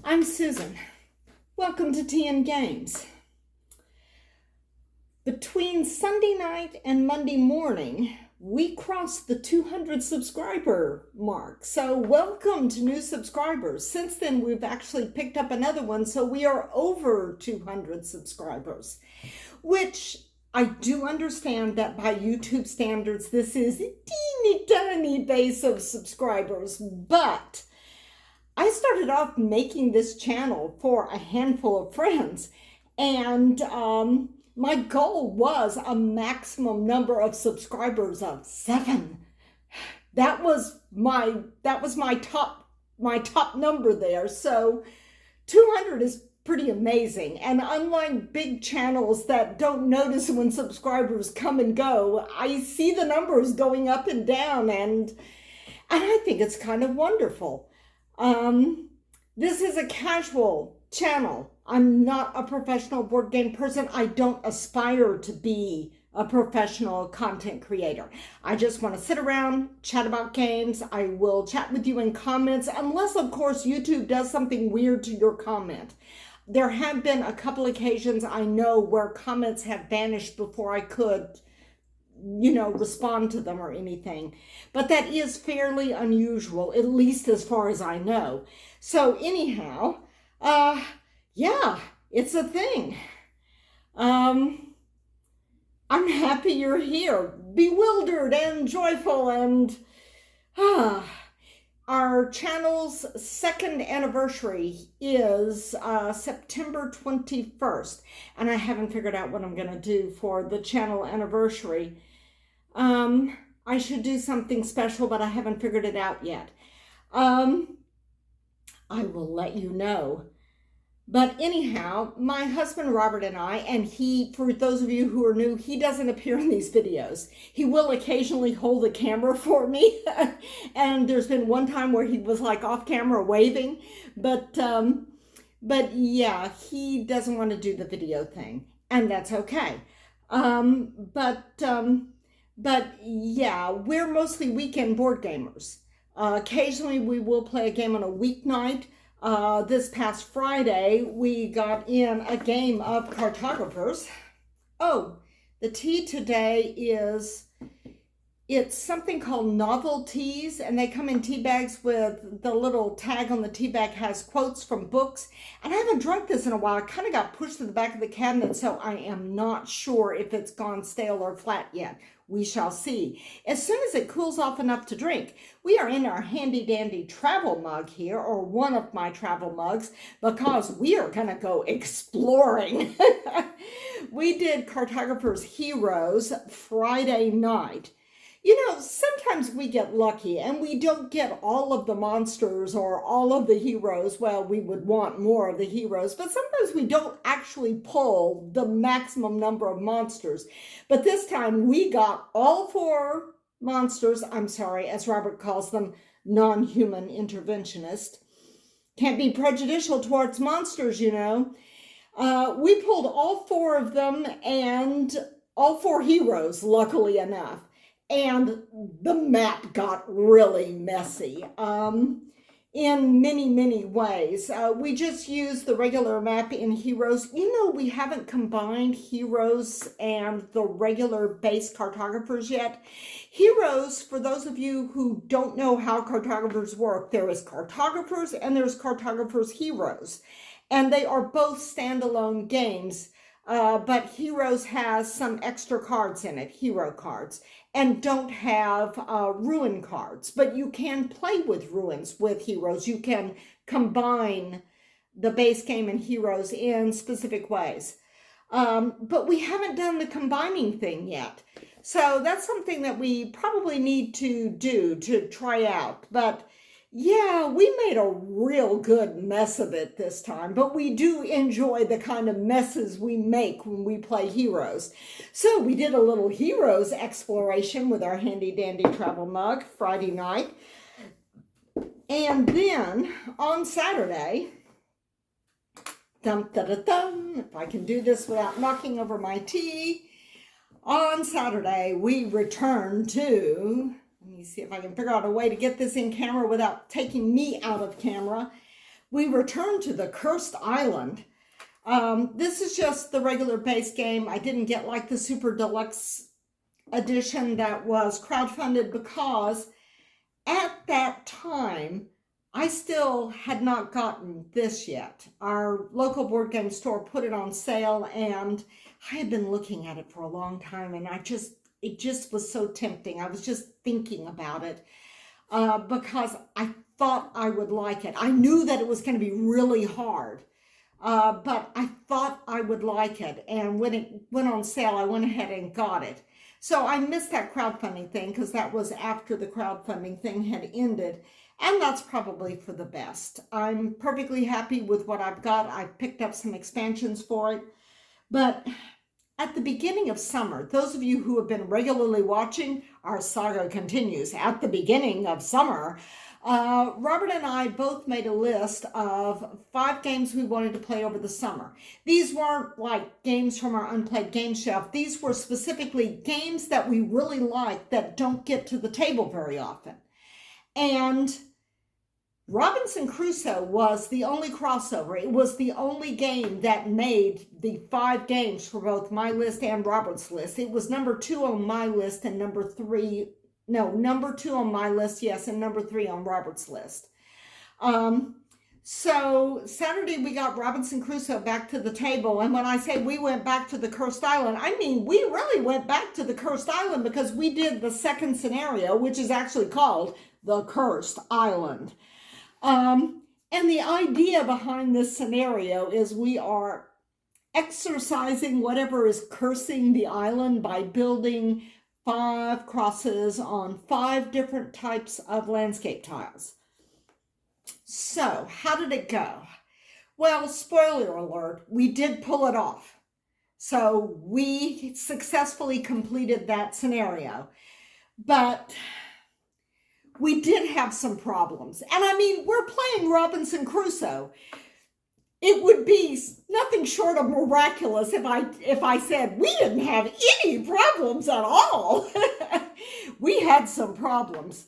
I'm Susan. Welcome to Tea and Games. Between Sunday night and Monday morning, we crossed the 200 subscriber mark. So welcome to new subscribers. Since then, we've actually picked up another one, so we are over 200 subscribers, which I do understand that by YouTube standards, this is a teeny tiny base of subscribers, but I started off making this channel for a handful of friends, and my goal was a maximum number of subscribers of 7. That was my top number there. So 200 is pretty amazing. And unlike big channels that don't notice when subscribers come and go, I see the numbers going up and down, and I think it's kind of wonderful. This is a casual channel. I'm not a professional board game person. I don't aspire to be a professional content creator. I just want to sit around, chat about games. I will chat with you in comments, unless, of course, YouTube does something weird to your comment. There have been a couple occasions I know where comments have vanished before I could respond to them or anything. But that is fairly unusual, at least as far as I know. So anyhow, yeah, it's a thing. I'm happy you're here, bewildered and joyful, and our channel's second anniversary is September 21st, and I haven't figured out what I'm going to do for the channel anniversary. I should do something special, but I haven't figured it out yet. I will let you know. But anyhow, my husband Robert and I, and he, for those of you who are new, he doesn't appear in these videos. He will occasionally hold the camera for me. And there's been one time where he was like off camera waving, but yeah, he doesn't want to do the video thing, and that's okay. But yeah, we're mostly weekend board gamers. Occasionally we will play a game on a weeknight. This past Friday, we got in a game of cartographers. Oh, the tea today it's something called NovelTeas, and they come in tea bags with the little tag on the tea bag has quotes from books. And I haven't drunk this in a while. I kind of got pushed to the back of the cabinet, so I am not sure if it's gone stale or flat yet. We shall see. As soon as it cools off enough to drink. We are in our handy dandy travel mug here, or one of my travel mugs, because we are going to go exploring. We did Cartographer's Heroes Friday night. Sometimes we get lucky and we don't get all of the monsters or all of the heroes. Well, we would want more of the heroes, but sometimes we don't actually pull the maximum number of monsters. But this time we got all 4 monsters, I'm sorry, as Robert calls them, non-human interventionist. Can't be prejudicial towards monsters, We pulled all 4 of them and all 4 heroes, luckily enough. And the map got really messy in many, many ways. We just used the regular map in Heroes. We haven't combined Heroes and the regular base cartographers yet. Heroes, for those of you who don't know how cartographers work, there is cartographers and there's cartographers Heroes. And they are both standalone games. But Heroes has some extra cards in it, hero cards, and don't have ruin cards. But you can play with ruins with Heroes. You can combine the base game and Heroes in specific ways. But we haven't done the combining thing yet. So that's something that we probably need to do, to try out. But yeah, we made a real good mess of it this time, but we do enjoy the kind of messes we make when we play Heroes. So we did a little Heroes exploration with our handy dandy travel mug Friday night. And then on Saturday, if I can do this without knocking over my tea, on Saturday we returned to Let me see if I can figure out a way to get this in camera without taking me out of camera. we returned to the Cursed Island. This is just the regular base game. I didn't get like the super deluxe edition that was crowdfunded because at that time, I still had not gotten this yet. Our local board game store put it on sale, and I had been looking at it for a long time, and it just was so tempting. I was just thinking about it because I thought I would like it. I knew that it was going to be really hard, but I thought I would like it, and when it went on sale, I went ahead and got it. So I missed that crowdfunding thing because that was after the crowdfunding thing had ended. And that's probably for the best. I'm perfectly happy with what I've got. I've picked up some expansions for it. But at the beginning of summer, those of you who have been regularly watching, our saga continues. At the beginning of summer, Robert and I both made a list of 5 games we wanted to play over the summer. These weren't like games from our unplayed game shelf. These were specifically games that we really like that don't get to the table very often. And Robinson Crusoe was the only crossover. It was the only game that made the 5 games for both my list and Robert's list. It was number 2 on my list and number 2 on my list, yes, and number 3 on Robert's list. So Saturday we got Robinson Crusoe back to the table, and when I say we went back to the Cursed Island, I mean we really went back to the Cursed Island because we did the second scenario, which is actually called the Cursed Island. And the idea behind this scenario is we are exorcising whatever is cursing the island by building 5 crosses on 5 different types of landscape tiles. So, how did it go? Well, spoiler alert, we did pull it off. So, we successfully completed that scenario. But we did have some problems. And I mean, we're playing Robinson Crusoe. It would be nothing short of miraculous if I said we didn't have any problems at all. We had some problems.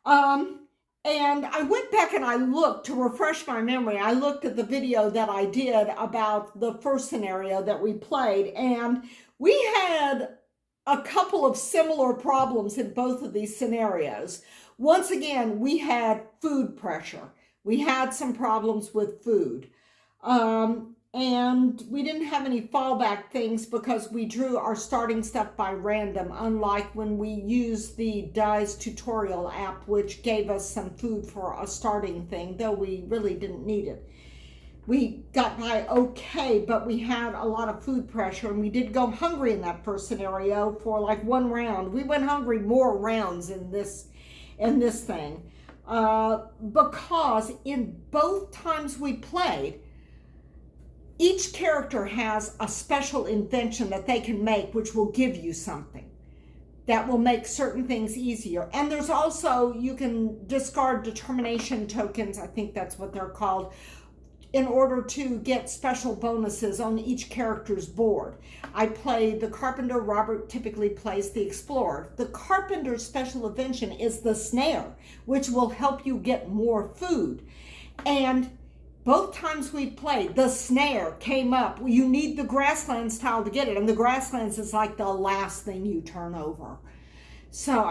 And I went back and I looked to refresh my memory. I looked at the video that I did about the first scenario that we played, and we had a couple of similar problems in both of these scenarios. Once again, we had food pressure. We had some problems with food. And we didn't have any fallback things because we drew our starting stuff by random, unlike when we used the Dice tutorial app, which gave us some food for a starting thing, though we really didn't need it. We got by okay, but we had a lot of food pressure, and we did go hungry in that first scenario for like 1 round. We went hungry more rounds in this thing because in both times we played, each character has a special invention that they can make, which will give you something that will make certain things easier. And there's also, you can discard determination tokens, I think that's what they're called, in order to get special bonuses on each character's board. I play the Carpenter, Robert typically plays the Explorer. The Carpenter's special invention is the Snare, which will help you get more food. And both times we played, the Snare came up. You need the Grasslands tile to get it, and the Grasslands is like the last thing you turn over. So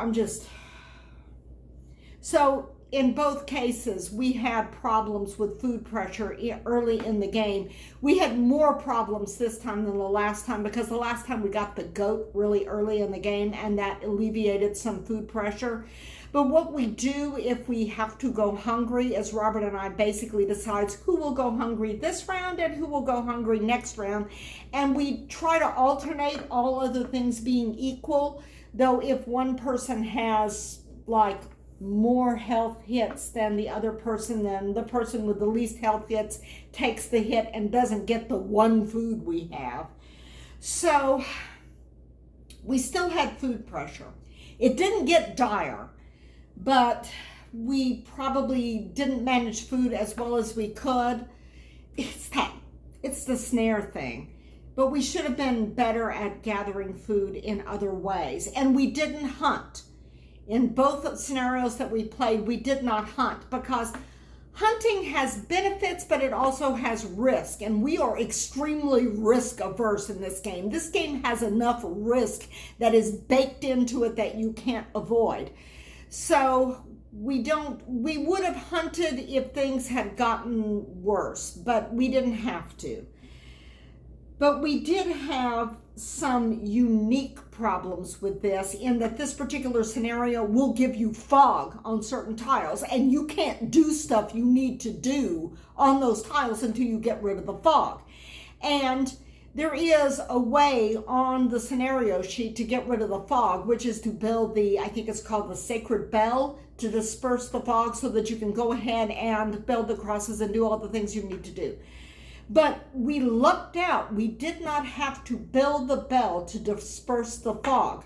in both cases, we had problems with food pressure early in the game. We had more problems this time than the last time because the last time we got the goat really early in the game, and that alleviated some food pressure. But what we do if we have to go hungry is Robert and I basically decides who will go hungry this round and who will go hungry next round. And we try to alternate, all other things being equal. Though if one person has like more health hits than the other person, then the person with the least health hits takes the hit and doesn't get the one food we have. So we still had food pressure. It didn't get dire, but we probably didn't manage food as well as we could. It's the Snare thing. But we should have been better at gathering food in other ways. And we didn't hunt. In both scenarios that we played, we did not hunt because hunting has benefits, but it also has risk, and we are extremely risk averse in this game. This game has enough risk that is baked into it that you can't avoid. So we would have hunted if things had gotten worse, but we didn't have to. But we did have some unique problems with this, in that this particular scenario will give you fog on certain tiles, and you can't do stuff you need to do on those tiles until you get rid of the fog. And there is a way on the scenario sheet to get rid of the fog, which is to build the, I think it's called the Sacred Bell, to disperse the fog so that you can go ahead and build the crosses and do all the things you need to do. But we lucked out. We did not have to build the bell to disperse the fog.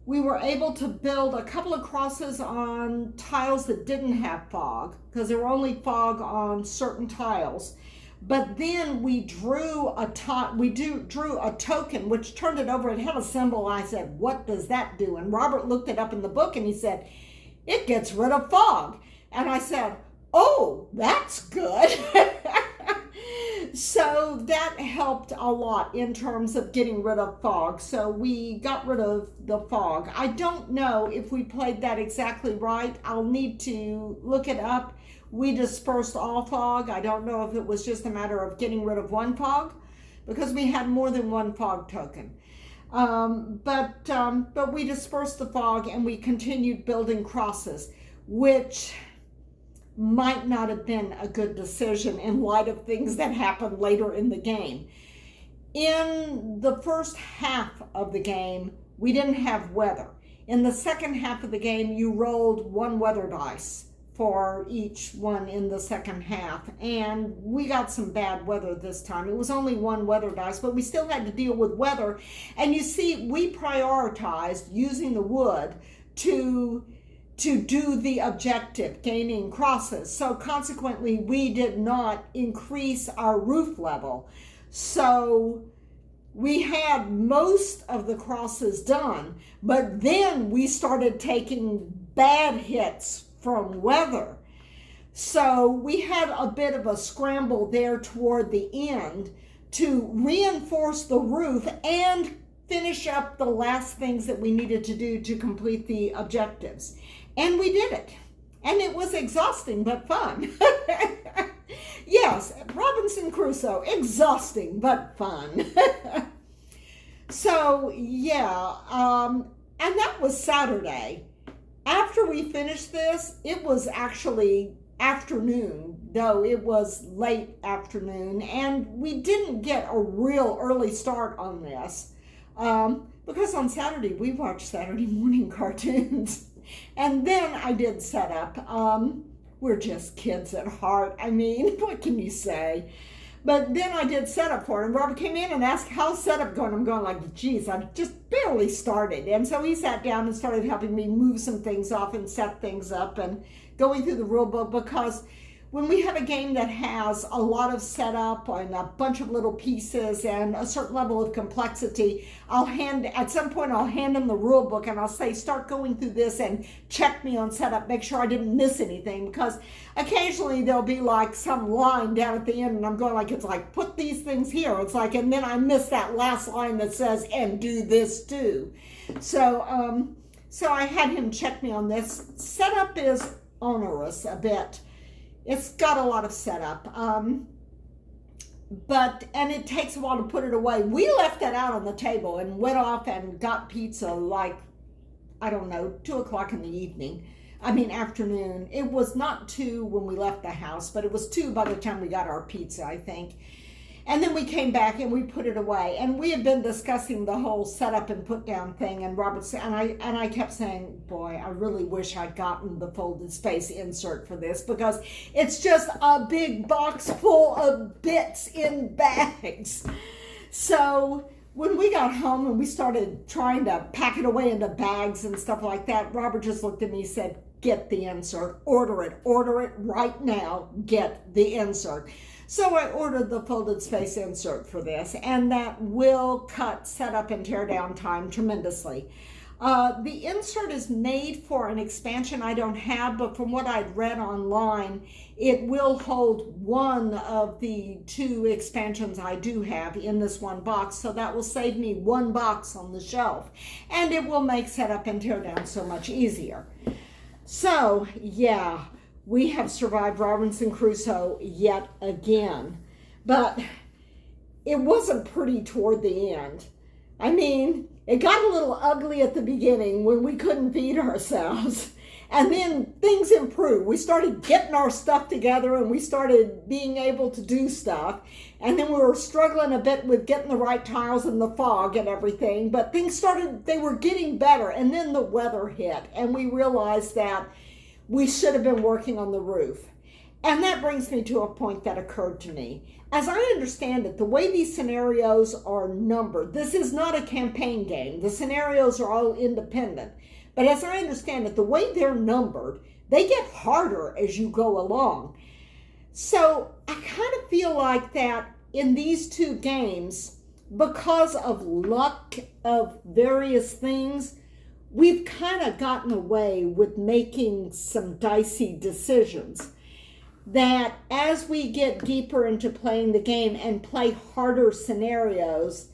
We were able to build a couple of crosses on tiles that didn't have fog, because there were only fog on certain tiles. But then we drew a token, which turned it over. It had a symbol. I said, "What does that do?" And Robert looked it up in the book, and he said, "It gets rid of fog." And I said, "Oh, that's good." So that helped a lot in terms of getting rid of fog. So we got rid of the fog. I don't know if we played that exactly right. I'll need to look it up. We dispersed all fog. I don't know if it was just a matter of getting rid of one fog, because we had more than one fog token. But we dispersed the fog, and we continued building crosses, which might not have been a good decision in light of things that happened later in the game. In the first half of the game, we didn't have weather. In the second half of the game, you rolled one weather dice for each one in the second half, and we got some bad weather this time. It was only one weather dice, but we still had to deal with weather. And you see, we prioritized using the wood to do the objective, gaining crosses. So consequently, we did not increase our roof level. So we had most of the crosses done, but then we started taking bad hits from weather. So we had a bit of a scramble there toward the end to reinforce the roof and finish up the last things that we needed to do to complete the objectives. And we did it. And it was exhausting, but fun. Yes, Robinson Crusoe, exhausting, but fun. So, yeah, and that was Saturday. After we finished this, it was actually afternoon, though it was late afternoon, and we didn't get a real early start on this, because on Saturday, we watched Saturday morning cartoons. And then I did set up. We're just kids at heart. I mean, what can you say? But then I did setup for him. Robert came in and asked, "How's setup going?" I'm going like, geez, I've just barely started. And so he sat down and started helping me move some things off and set things up and going through the rule book, because when we have a game that has a lot of setup and a bunch of little pieces and a certain level of complexity, at some point I'll hand him the rule book and I'll say, "Start going through this and check me on setup, make sure I didn't miss anything," because occasionally there'll be like some line down at the end and I'm going like, it's like, put these things here. It's like, and then I miss that last line that says, "and do this too." So, so I had him check me on this. Setup is onerous a bit. It's got a lot of setup, and it takes a while to put it away. We left that out on the table and went off and got pizza like, I don't know, 2:00 in the afternoon. It was not 2 when we left the house, but it was 2 by the time we got our pizza, I think. And then we came back and we put it away. And we had been discussing the whole setup and put down thing. And Robert and I kept saying, "Boy, I really wish I'd gotten the folded space insert for this, because it's just a big box full of bits in bags." So when we got home and we started trying to pack it away into bags and stuff like that, Robert just looked at me and said, "Get the insert, order it right now, get the insert." So I ordered the folded space insert for this, and that will cut setup and tear down time tremendously. The insert is made for an expansion I don't have, but from what I'd read online, it will hold one of the 2 expansions I do have in this one box, so that will save me 1 box on the shelf, and it will make setup and teardown so much easier. So, yeah, we have survived Robinson Crusoe yet again, but it wasn't pretty toward the end. I mean, it got a little ugly at the beginning when we couldn't feed ourselves. And then things improved. We started getting our stuff together and we started being able to do stuff. And then we were struggling a bit with getting the right tiles in the fog and everything. But they were getting better. And then the weather hit and we realized that we should have been working on the roof. And that brings me to a point that occurred to me. As I understand it, the way these scenarios are numbered, this is not a campaign game. The scenarios are all independent. But as I understand it, the way they're numbered, they get harder as you go along. So I kind of feel like that in these 2 games, because of luck of various things, we've kind of gotten away with making some dicey decisions. That as we get deeper into playing the game and play harder scenarios,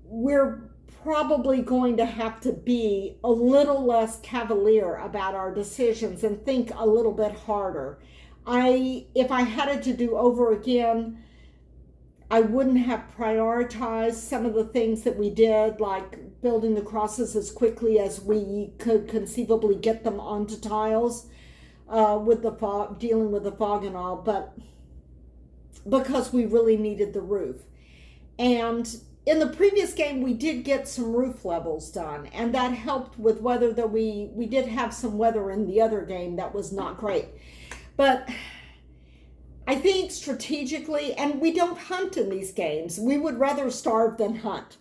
we're probably going to have to be a little less cavalier about our decisions and think a little bit harder. If I had it to do over again, I wouldn't have prioritized some of the things that we did, like building the crosses as quickly as we could conceivably get them onto tiles. With the fog, dealing with the fog and all, but because we really needed the roof. And in the previous game, we did get some roof levels done, and that helped with weather, that we did have some weather in the other game that was not great. But I think strategically, and we don't hunt in these games, we would rather starve than hunt.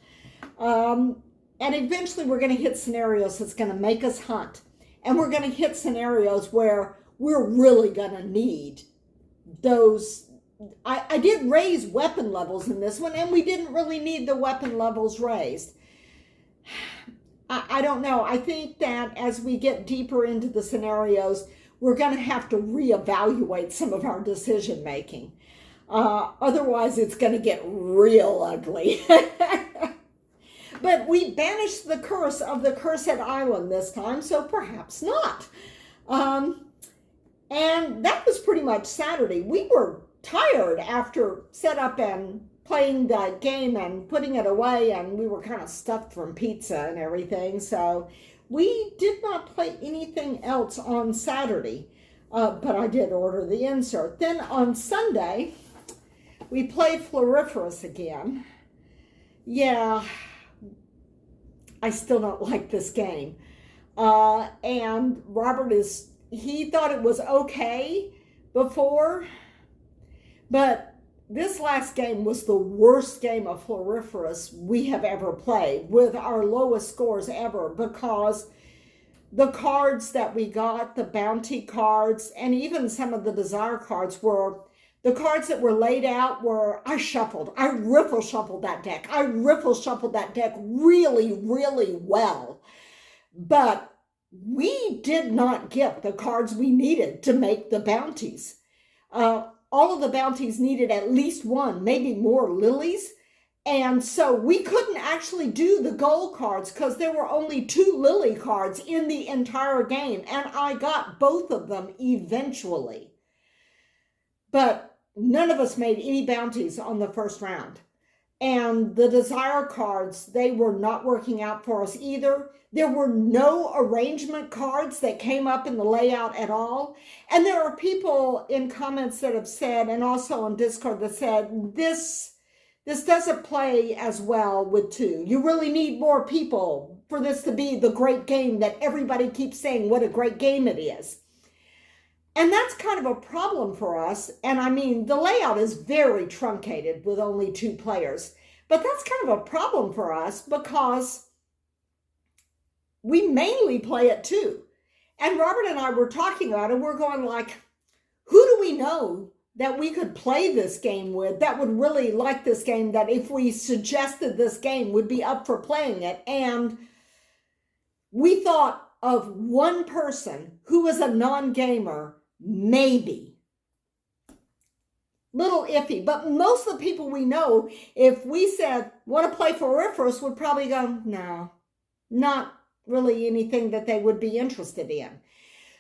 And eventually we're going to hit scenarios that's going to make us hunt. And we're going to hit scenarios where we're really going to need those. I did raise weapon levels in this one, and we didn't really need the weapon levels raised. I don't know. I think that as we get deeper into the scenarios, we're going to have to reevaluate some of our decision making. Otherwise, it's going to get real ugly. But we banished the curse of the Cursed Island this time, so perhaps not. And that was pretty much Saturday. We were tired after setup and playing the game and putting it away, and we were kind of stuffed from pizza and everything, so we did not play anything else on Saturday, but I did order the insert. Then on Sunday, we played Floriferous again. Yeah, I still don't like this game. And Robert he thought it was okay before, but this last game was the worst game of Floriferous we have ever played, with our lowest scores ever, because the cards that we got, the bounty cards, and even some of the desire cards were, the cards that were laid out were, I riffle shuffled that deck. I riffle shuffled that deck really, really well. But we did not get the cards we needed to make the bounties. All of the bounties needed at least 1, maybe more lilies. And so we couldn't actually do the gold cards because there were only 2 lily cards in the entire game. And I got both of them eventually. But none of us made any bounties on the first round. And the desire cards, they were not working out for us either. There were no arrangement cards that came up in the layout at all. And there are people in comments that have said, and also on Discord that said, this doesn't play as well with 2. You really need more people for this to be the great game that everybody keeps saying what a great game it is. And that's kind of a problem for us. And I mean, the layout is very truncated with only 2 players. But that's kind of a problem for us because we mainly play it 2. And Robert and I were talking about it. We're going like, who do we know that we could play this game with that would really like this game, that if we suggested this game would be up for playing it? And We thought of one person who was a non-gamer, maybe. Little iffy, but most of the people we know, if we said, want to play Floriferous, would probably go, no, not really anything that they would be interested in.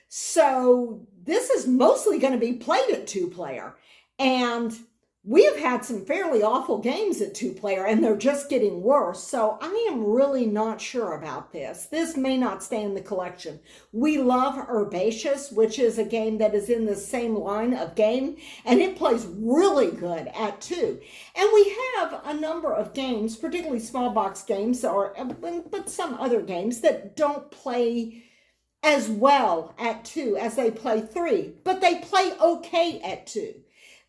So this is mostly going to be played at 2-player. And we have had some fairly awful games at 2-player, and they're just getting worse. So I am really not sure about this. This may not stay in the collection. We love Herbaceous, which is a game that is in the same line of game, and it plays really good at 2. And we have a number of games, particularly small box games, but some other games that don't play as well at 2 as they play 3, but they play okay at 2.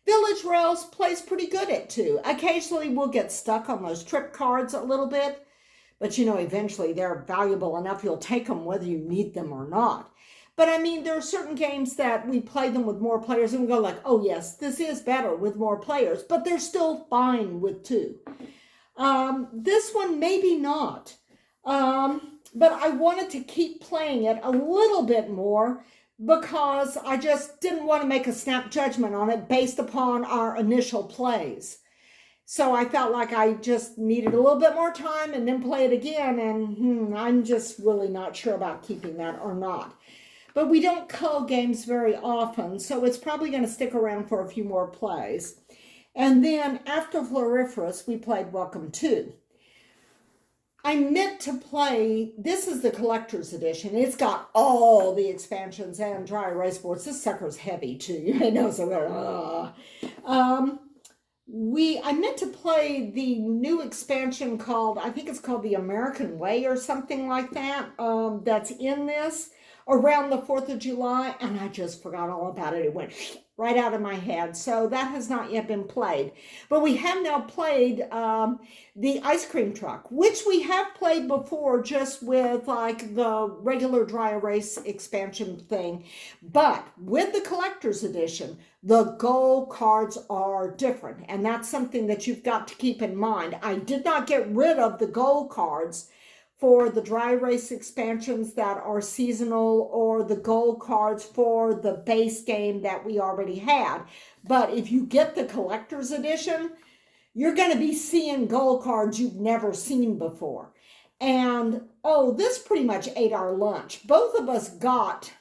Village Rails plays pretty good at 2. Occasionally we'll get stuck on those trip cards a little bit, but eventually they're valuable enough you'll take them whether you need them or not. But I mean, there are certain games that we play them with more players and we go like, oh yes, this is better with more players, but they're still fine with 2. This one maybe not. But I wanted to keep playing it a little bit more because I just didn't want to make a snap judgment on it based upon our initial plays. So I felt like I just needed a little bit more time and then play it again, and I'm just really not sure about keeping that or not. But we don't cull games very often, so it's probably going to stick around for a few more plays. And then after Floriferous, we played Welcome To. I meant to play, this is the collector's edition. It's got all the expansions and dry erase boards. This sucker's heavy too. You may know, so I meant to play the new expansion called, I think it's called The American Way or something like that, that's in this around the 4th of July, and I just forgot all about it. It went right out of my head. So that has not yet been played. But we have now played the Ice Cream Truck, which we have played before just with like the regular dry erase expansion thing. But with the collector's edition, the goal cards are different. And that's something that you've got to keep in mind. I did not get rid of the goal cards for the dry erase expansions that are seasonal or the gold cards for the base game that we already had. But if you get the collector's edition, you're going to be seeing gold cards you've never seen before. And, this pretty much ate our lunch. Both of us got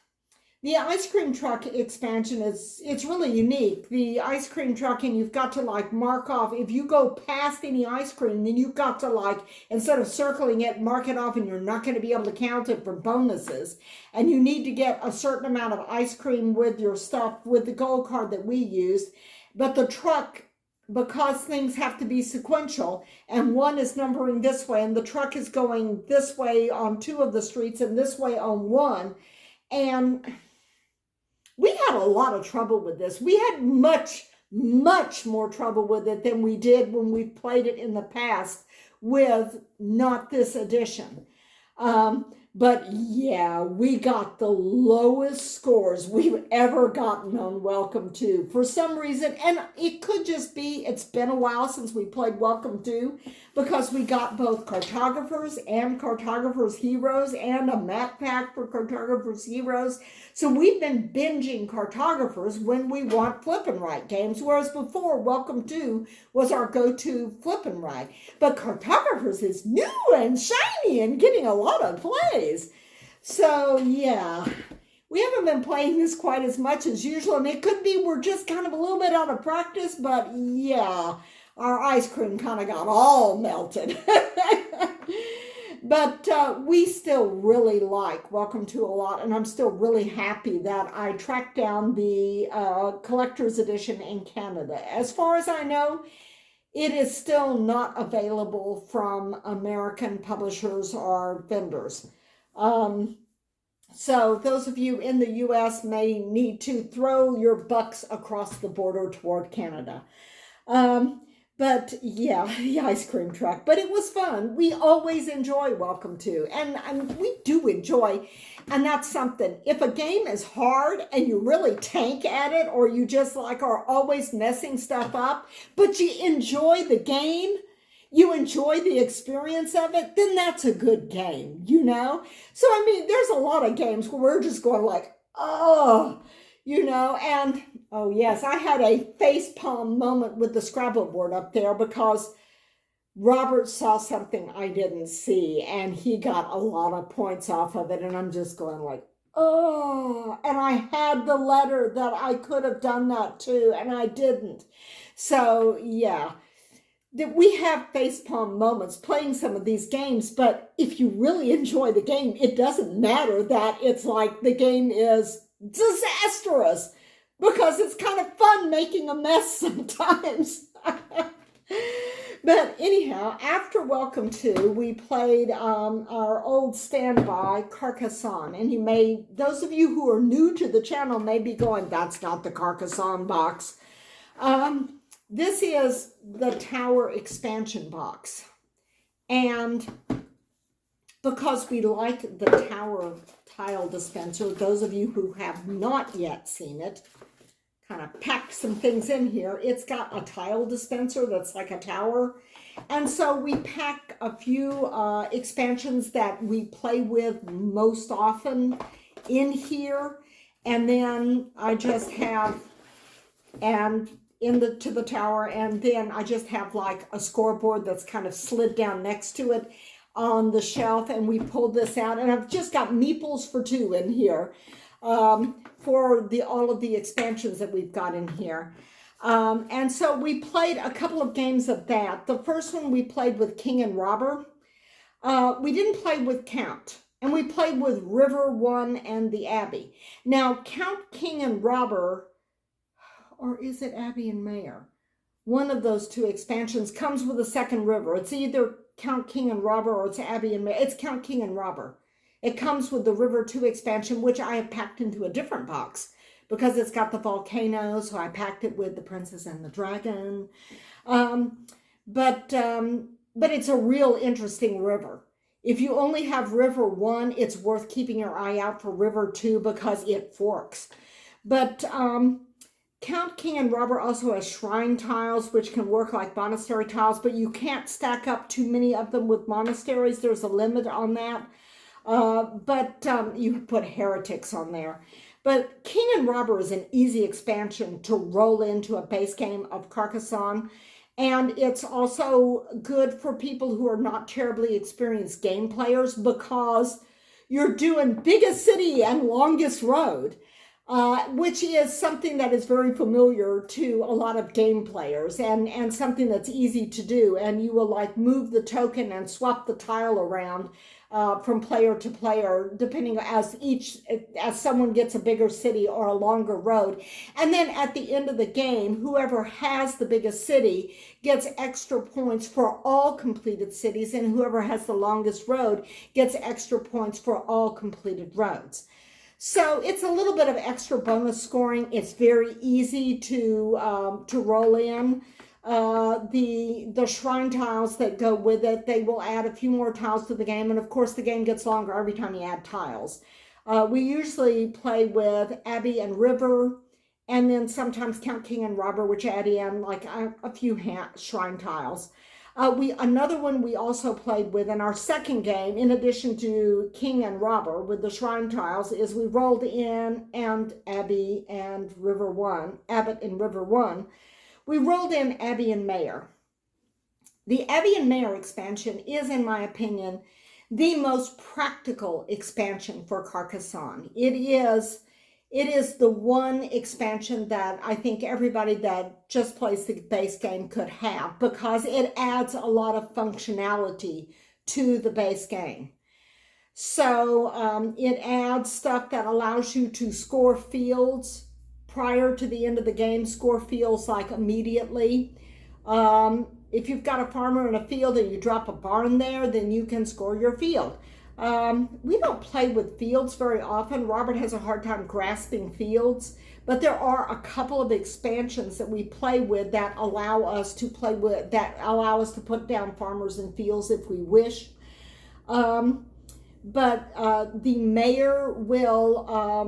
the Ice Cream Truck expansion. It's really unique. The Ice Cream Truck, and you've got to like mark off, if you go past any ice cream, then you've got to like, instead of circling it, mark it off, and you're not going to be able to count it for bonuses. And you need to get a certain amount of ice cream with your stuff with the gold card that we used. But the truck, because things have to be sequential, and one is numbering this way, and the truck is going this way on 2 of the streets and this way on 1, and we had a lot of trouble with this. We had much, much more trouble with it than we did when we played it in the past with not this edition. But yeah, we got the lowest scores we've ever gotten on Welcome To. For some reason, and it could just be, it's been a while since we played Welcome To, because we got both Cartographers and Cartographers Heroes and a map pack for Cartographers Heroes. So we've been binging Cartographers when we want flip and write games, whereas before Welcome To was our go-to flip and write. But Cartographers is new and shiny and getting a lot of plays. So yeah, we haven't been playing this quite as much as usual, and it could be we're just kind of a little bit out of practice, but yeah, our ice cream kind of got all melted. But we still really like Welcome To a lot, and I'm still really happy that I tracked down the collector's edition in Canada. As far as I know, it is still not available from American publishers or vendors. So those of you in the U.S. may need to throw your bucks across the border toward Canada. But yeah, the ice cream truck. But it was fun. We always enjoy Welcome To. And we do enjoy, and that's something. If a game is hard and you really tank at it, or you just like are always messing stuff up, but you enjoy the game, you enjoy the experience of it, then that's a good game, you know? So, I mean, there's a lot of games where we're just going like, oh, you know, and oh, yes, I had a facepalm moment with the Scrabble board up there because Robert saw something I didn't see and he got a lot of points off of it. And I'm just going like, oh, and I had the letter that I could have done that too, and I didn't. So, yeah, that we have facepalm moments playing some of these games, but if you really enjoy the game, it doesn't matter that it's like the game is disastrous because it's kind of fun making a mess sometimes. But anyhow, after Welcome To, we played our old standby, Carcassonne. And those of you who are new to the channel may be going, that's not the Carcassonne box. This is the tower expansion box. And because we like the tower tile dispenser, those of you who have not yet seen it, kind of packed some things in here. It's got a tile dispenser that's like a tower. And so we pack a few expansions that we play with most often in here. And then I just have, and to the tower, and then I just have like a scoreboard that's kind of slid down next to it on the shelf, and we pulled this out, and I've just got meeples for two in here for all of the expansions that we've got in here. And so we played a couple of games of that. The first one we played with King and Robber. We didn't play with Count, and we played with River 1 and the Abbey. Now, Count, King, and Robber, or is it Abbey and Mayor? One of those two expansions comes with a second river. It's either Count, King, and Robber, or it's Abbey and Mayor. It's Count, King, and Robber. It comes with the River 2 expansion, which I have packed into a different box because it's got the volcano, so I packed it with the Princess and the Dragon. But it's a real interesting river. If you only have River 1, it's worth keeping your eye out for River 2 because it forks. But Count, King, and Robber also has shrine tiles, which can work like monastery tiles, but you can't stack up too many of them with monasteries. There's a limit on that. But you put heretics on there. But King and Robber is an easy expansion to roll into a base game of Carcassonne. And it's also good for people who are not terribly experienced game players because you're doing biggest city and longest road, which is something that is very familiar to a lot of game players and something that's easy to do. And you will like move the token and swap the tile around from player to player, depending as someone gets a bigger city or a longer road. And then at the end of the game, whoever has the biggest city gets extra points for all completed cities, and whoever has the longest road gets extra points for all completed roads. So it's a little bit of extra bonus scoring. It's very easy to roll in. The shrine tiles that go with it, they will add a few more tiles to the game, and of course the game gets longer every time you add tiles. We usually play with Abbey and River, and then sometimes Count, King, and Robber, which add in like a few shrine tiles. Another one we also played with in our second game, in addition to King and Robber with the shrine tiles, is we rolled in and Abbey and River 1, Abbot and River 1. We rolled in Abbey and Mayor. The Abbey and Mayor expansion is, in my opinion, the most practical expansion for Carcassonne. It is the one expansion that I think everybody that just plays the base game could have because it adds a lot of functionality to the base game. So it adds stuff that allows you to score fields prior to the end of the game, score fields like immediately. If you've got a farmer in a field and you drop a barn there, then you can score your field. We don't play with fields very often. Robert has a hard time grasping fields, but there are a couple of expansions that we play with that allow us to put down farmers in fields if we wish. But the mayor will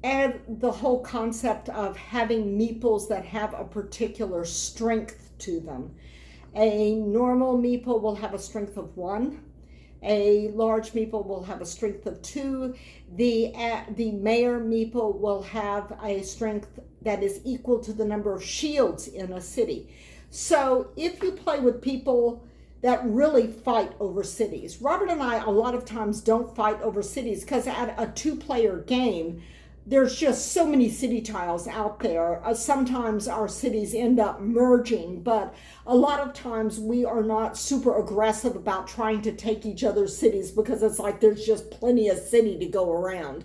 add the whole concept of having meeples that have a particular strength to them. A normal meeple will have a strength of 1. A large meeple will have a strength of 2. The mayor meeple will have a strength that is equal to the number of shields in a city. So if you play with people that really fight over cities, Robert and I a lot of times don't fight over cities because at a 2-player game, there's just so many city tiles out there. Sometimes our cities end up merging, but a lot of times we are not super aggressive about trying to take each other's cities because it's like there's just plenty of city to go around.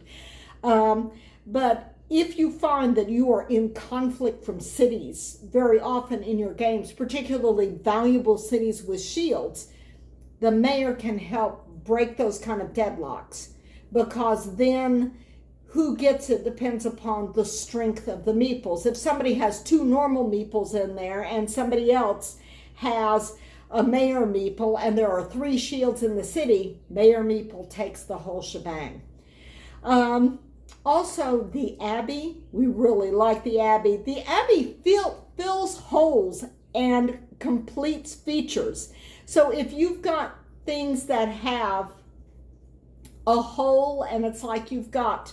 But if you find that you are in conflict from cities very often in your games, particularly valuable cities with shields, the mayor can help break those kind of deadlocks, because then who gets it depends upon the strength of the meeples. If somebody has 2 normal meeples in there and somebody else has a mayor meeple and there are 3 shields in the city, mayor meeple takes the whole shebang. Also, the Abbey, we really like the Abbey. The Abbey fills holes and completes features. So if you've got things that have a hole and it's like you've got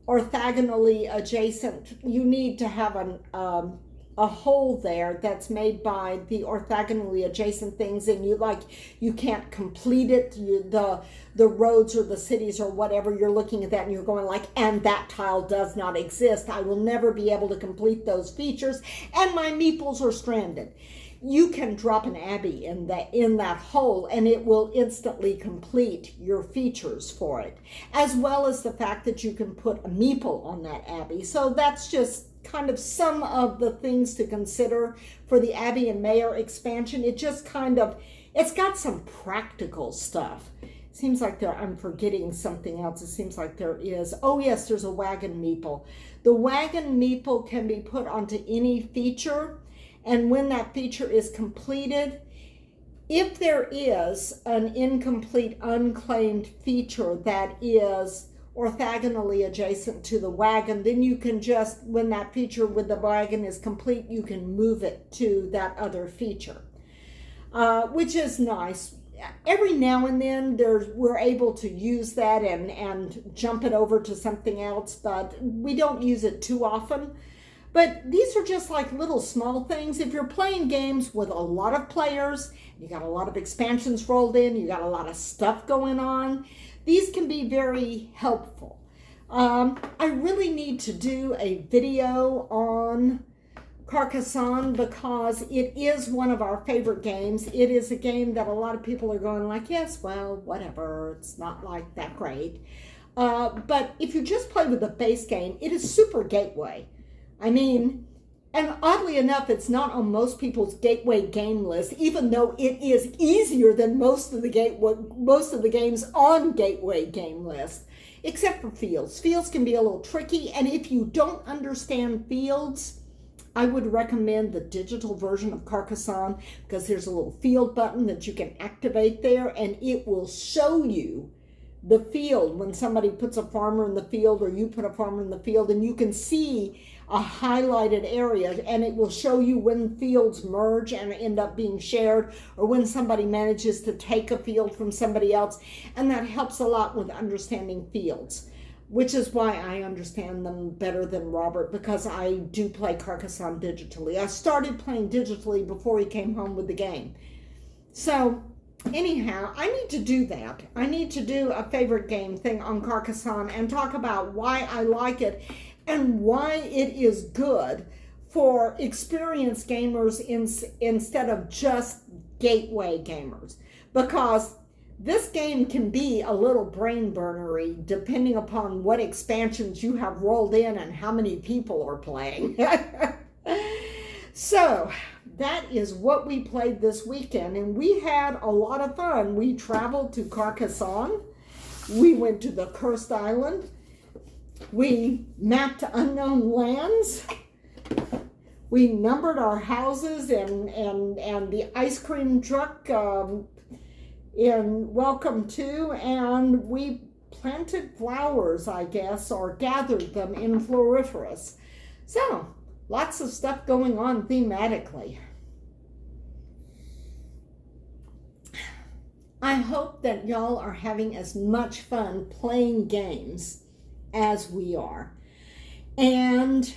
orthogonally adjacent, you need to have a hole there that's made by the orthogonally adjacent things, and you can't complete it. The roads or the cities or whatever, you're looking at that and you're going like, and that tile does not exist. I will never be able to complete those features, and my meeples are stranded. You can drop an Abbey in that hole and it will instantly complete your features for it, as well as the fact that you can put a meeple on that Abbey. So that's just kind of some of the things to consider for the Abbey and Mayor expansion. It's got some practical stuff. Seems like I'm forgetting something else. It seems like there is. Oh yes, there's a wagon meeple. The wagon meeple can be put onto any feature, and when that feature is completed, if there is an incomplete, unclaimed feature that is orthogonally adjacent to the wagon, then you can just, when that feature with the wagon is complete, you can move it to that other feature, which is nice. Every now and then we're able to use that and jump it over to something else, but we don't use it too often. But these are just like little small things. If you're playing games with a lot of players, you got a lot of expansions rolled in, you got a lot of stuff going on, these can be very helpful. I really need to do a video on Carcassonne because it is one of our favorite games. It is a game that a lot of people are going like, yes, well, whatever, it's not like that great. But if you just play with the base game, it is super gateway. I mean, and oddly enough, it's not on most people's gateway game list, even though it is easier than most of the games on gateway game list, except for fields. Fields can be a little tricky, and if you don't understand fields, I would recommend the digital version of Carcassonne, because there's a little field button that you can activate there, and it will show you the field when somebody puts a farmer in the field or you put a farmer in the field, and you can see a highlighted area, and it will show you when fields merge and end up being shared, or when somebody manages to take a field from somebody else, and that helps a lot with understanding fields, which is why I understand them better than Robert, because I do play Carcassonne digitally. I started playing digitally before he came home with the game. So anyhow, I need to do that. I need to do a favorite game thing on Carcassonne and talk about why I like it and why it is good for experienced gamers instead of just gateway gamers. Because this game can be a little brain burnery depending upon what expansions you have rolled in and how many people are playing. So that is what we played this weekend, and we had a lot of fun. We traveled to Carcassonne. We went to the Cursed Island. We mapped unknown lands. We numbered our houses and the ice cream truck in Welcome To, and we planted flowers, I guess, or gathered them in floriferous. So lots of stuff going on thematically. I hope that y'all are having as much fun playing games as we are. And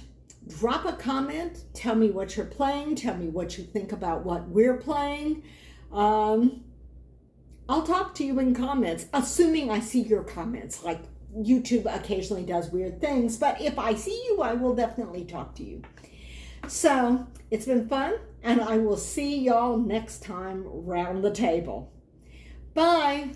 drop a comment. Tell me what you're playing. Tell me what you think about what we're playing. I'll talk to you in comments, assuming I see your comments. Like YouTube occasionally does weird things, but if I see you, I will definitely talk to you. So it's been fun, and I will see y'all next time round the table. Bye.